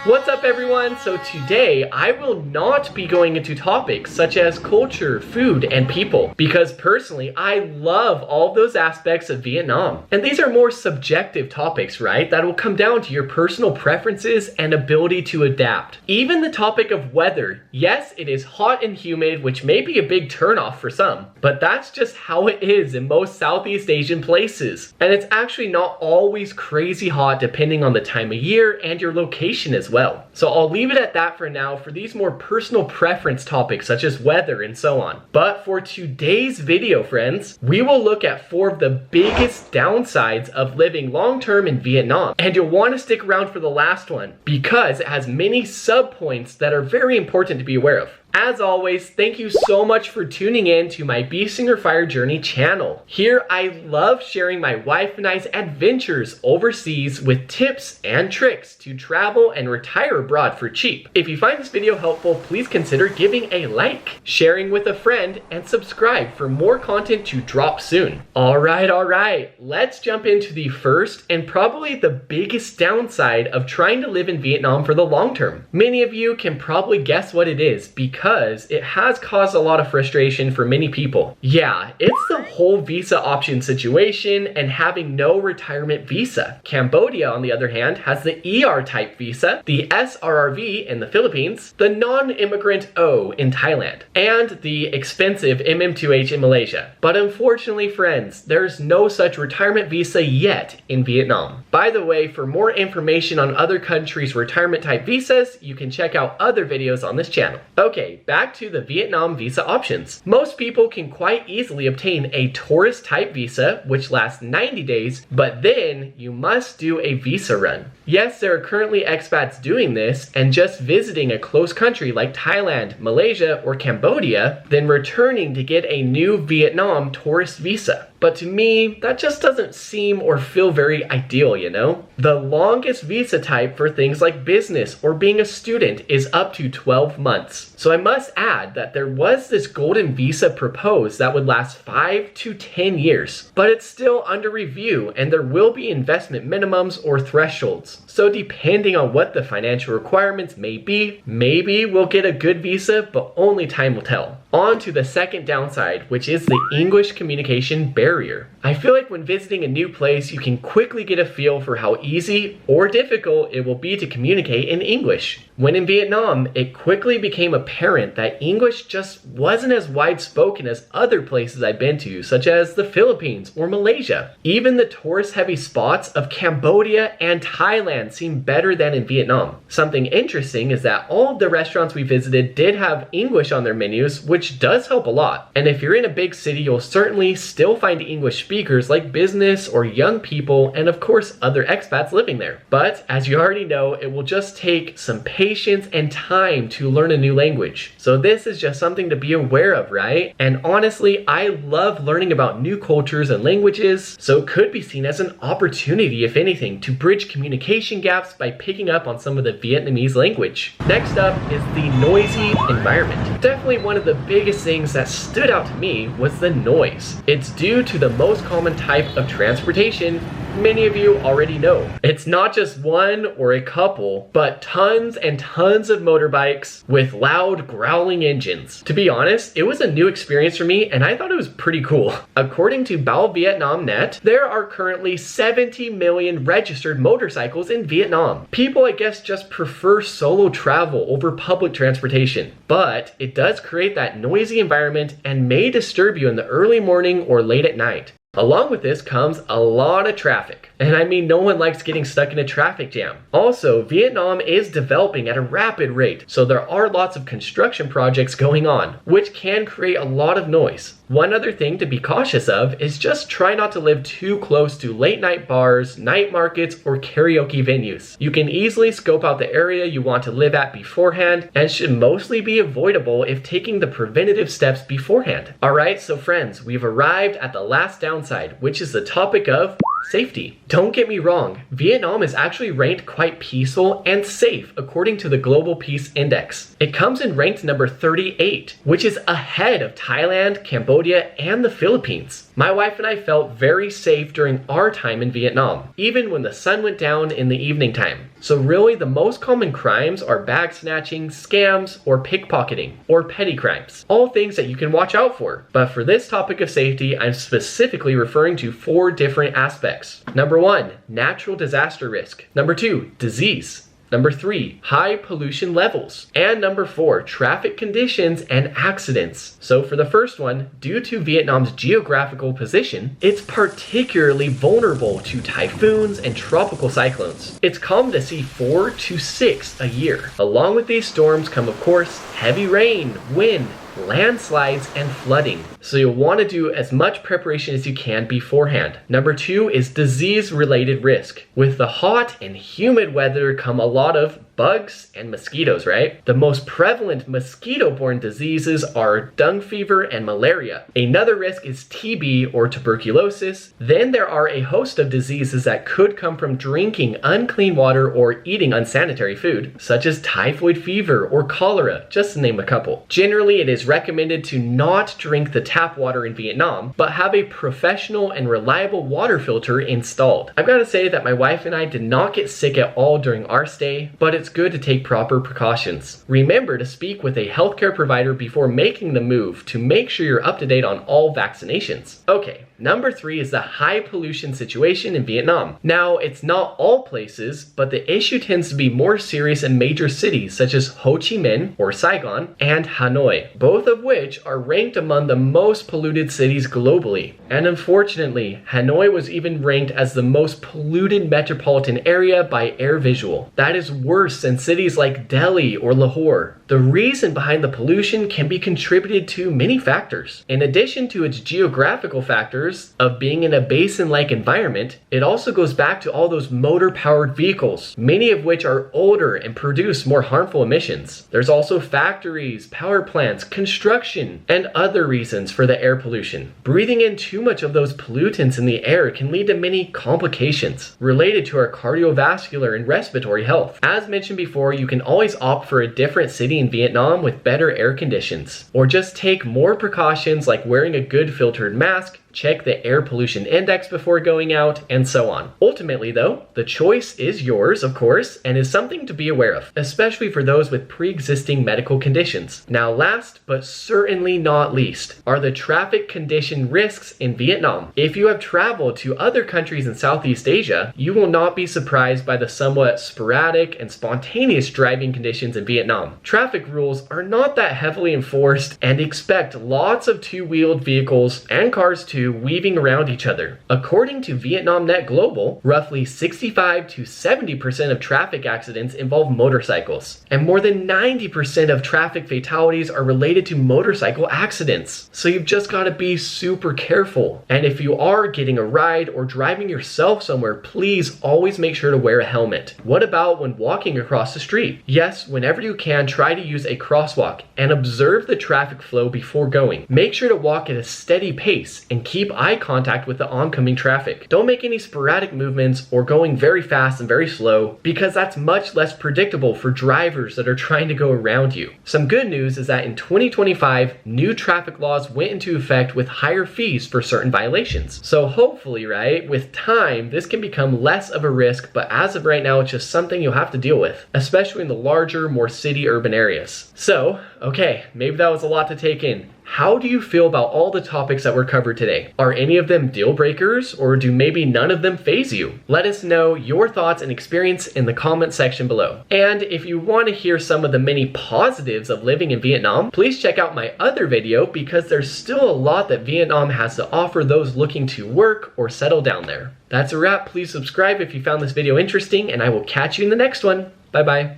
What's up everyone? So today I will not be going into topics such as culture, food, and people because personally I love all those aspects of Vietnam. And these are more subjective topics, right? That will come down to your personal preferences and ability to adapt. Even the topic of weather. Yes, it is hot and humid, which may be a big turnoff for some, but that's just how it is in most Southeast Asian places. And it's actually not always crazy hot depending on the time of year and your location as well. So I'll leave it at that for now for these more personal preference topics such as weather and so on. But for today's video, friends, we will look at 4 of the biggest downsides of living long-term in Vietnam. And you'll want to stick around for the last one because it has many sub-points that are very important to be aware of. As always, thank you so much for tuning in to my Be Singer Fire Journey channel. Here I love sharing my wife and I's adventures overseas with tips and tricks to travel and retire abroad for cheap. If you find this video helpful, please consider giving a like, sharing with a friend, and subscribe for more content to drop soon. Alright, let's jump into the first and probably the biggest downside of trying to live in Vietnam for the long term. Many of you can probably guess what it is because it has caused a lot of frustration for many people. Yeah, it's the whole visa option situation and having no retirement visa. Cambodia, on the other hand, has the ER type visa, the SRRV in the Philippines, the non-immigrant O in Thailand, and the expensive MM2H in Malaysia. But unfortunately, friends, there's no such retirement visa yet in Vietnam. By the way, for more information on other countries' retirement type visas, you can check out other videos on this channel. Okay, back to the Vietnam visa options. Most people can quite easily obtain a tourist type visa, which lasts 90 days, but then you must do a visa run. Yes, there are currently expats doing this and just visiting a close country like Thailand, Malaysia, or Cambodia, then returning to get a new Vietnam tourist visa. But to me, that just doesn't seem or feel very ideal, you know? The longest visa type for things like business or being a student is up to 12 months. So I must add that there was this golden visa proposed that would last 5 to 10 years, but it's still under review and there will be investment minimums or thresholds. So depending on what the financial requirements may be, maybe we'll get a good visa, but only time will tell. On to the second downside, which is the English communication barrier. I feel like when visiting a new place, you can quickly get a feel for how easy or difficult it will be to communicate in English. When in Vietnam, it quickly became apparent that English just wasn't as wide spoken as other places I've been to, such as the Philippines or Malaysia. Even the tourist-heavy spots of Cambodia and Thailand seem better than in Vietnam. Something interesting is that all of the restaurants we visited did have English on their menus, which does help a lot. And if you're in a big city, you'll certainly still find English speakers like business or young people, and of course other expats living there. But as you already know, it will just take some patience and time to learn a new language. So this is just something to be aware of, right? And honestly, I love learning about new cultures and languages, so it could be seen as an opportunity, if anything, to bridge communication gaps by picking up on some of the Vietnamese language. Next up is the noisy environment. Definitely one of the biggest things that stood out to me was the noise. It's due to the most common type of transportation many of you already know. It's not just one or a couple, but tons and tons of motorbikes with loud growling engines. To be honest, it was a new experience for me and I thought it was pretty cool. According to Bao Vietnam Net, there are currently 70 million registered motorcycles in Vietnam. People, I guess, just prefer solo travel over public transportation, but it does create that noisy environment and may disturb you in the early morning or late at night. Along with this comes a lot of traffic. And I mean, no one likes getting stuck in a traffic jam. Also, Vietnam is developing at a rapid rate, so there are lots of construction projects going on, which can create a lot of noise. One other thing to be cautious of is just try not to live too close to late night bars, night markets, or karaoke venues. You can easily scope out the area you want to live at beforehand and should mostly be avoidable if taking the preventative steps beforehand. Alright, so friends, we've arrived at the last downside, which is the topic of safety. Don't get me wrong, Vietnam is actually ranked quite peaceful and safe according to the Global Peace Index. It comes in ranked number 38, which is ahead of Thailand, Cambodia, Cambodia, and the Philippines. My wife and I felt very safe during our time in Vietnam, even when the sun went down in the evening time. So really, the most common crimes are bag snatching, scams, or pickpocketing, or petty crimes. All things that you can watch out for. But for this topic of safety, I'm specifically referring to 4 different aspects. Number 1, natural disaster risk. Number 2, disease. Number 3, high pollution levels. And number 4, traffic conditions and accidents. So for the first one, due to Vietnam's geographical position, it's particularly vulnerable to typhoons and tropical cyclones. It's common to see 4 to 6 a year. Along with these storms come, of course, heavy rain, wind, landslides, and flooding. So you'll want to do as much preparation as you can beforehand. Number 2 is disease-related risk. With the hot and humid weather come a lot of bugs and mosquitoes, right? The most prevalent mosquito-borne diseases are dung fever and malaria. Another risk is TB or tuberculosis. Then there are a host of diseases that could come from drinking unclean water or eating unsanitary food, such as typhoid fever or cholera, just to name a couple. Generally, it is recommended to not drink the tap water in Vietnam, but have a professional and reliable water filter installed. I've got to say that my wife and I did not get sick at all during our stay, but it's good to take proper precautions. Remember to speak with a healthcare provider before making the move to make sure you're up to date on all vaccinations. Okay. Number 3 is the high pollution situation in Vietnam. Now, it's not all places, but the issue tends to be more serious in major cities such as Ho Chi Minh or Saigon and Hanoi, both of which are ranked among the most polluted cities globally. And unfortunately, Hanoi was even ranked as the most polluted metropolitan area by AirVisual. That is worse than cities like Delhi or Lahore. The reason behind the pollution can be contributed to many factors. In addition to its geographical factors of being in a basin-like environment, it also goes back to all those motor-powered vehicles, many of which are older and produce more harmful emissions. There's also factories, power plants, construction, and other reasons for the air pollution. Breathing in too much of those pollutants in the air can lead to many complications related to our cardiovascular and respiratory health. As mentioned before, you can always opt for a different city in Vietnam with better air conditions, or just take more precautions like wearing a good filtered mask, check the air pollution index before going out, and so on. Ultimately though, the choice is yours, of course, and is something to be aware of, especially for those with pre-existing medical conditions. Now last, but certainly not least, are the traffic condition risks in Vietnam. If you have traveled to other countries in Southeast Asia, you will not be surprised by the somewhat sporadic and spontaneous driving conditions in Vietnam. Traffic rules are not that heavily enforced, and expect lots of two-wheeled vehicles and cars too weaving around each other. According to VietnamNet Global, roughly 65 to 70% of traffic accidents involve motorcycles, and more than 90% of traffic fatalities are related to motorcycle accidents. So you've just got to be super careful. And if you are getting a ride or driving yourself somewhere, please always make sure to wear a helmet. What about when walking across the street? Yes, whenever you can, try to use a crosswalk and observe the traffic flow before going. Make sure to walk at a steady pace and keep eye contact with the oncoming traffic. Don't make any sporadic movements or going very fast and very slow, because that's much less predictable for drivers that are trying to go around you. Some good news is that in 2025, new traffic laws went into effect with higher fees for certain violations. So hopefully, right, with time, this can become less of a risk, but as of right now, it's just something you'll have to deal with, especially in the larger, more city urban areas. So, okay, maybe that was a lot to take in. How do you feel about all the topics that were covered today? Are any of them deal breakers, or do maybe none of them faze you? Let us know your thoughts and experience in the comment section below. And if you want to hear some of the many positives of living in Vietnam, please check out my other video, because there's still a lot that Vietnam has to offer those looking to work or settle down there. That's a wrap. Please subscribe if you found this video interesting, and I will catch you in the next one. Bye bye.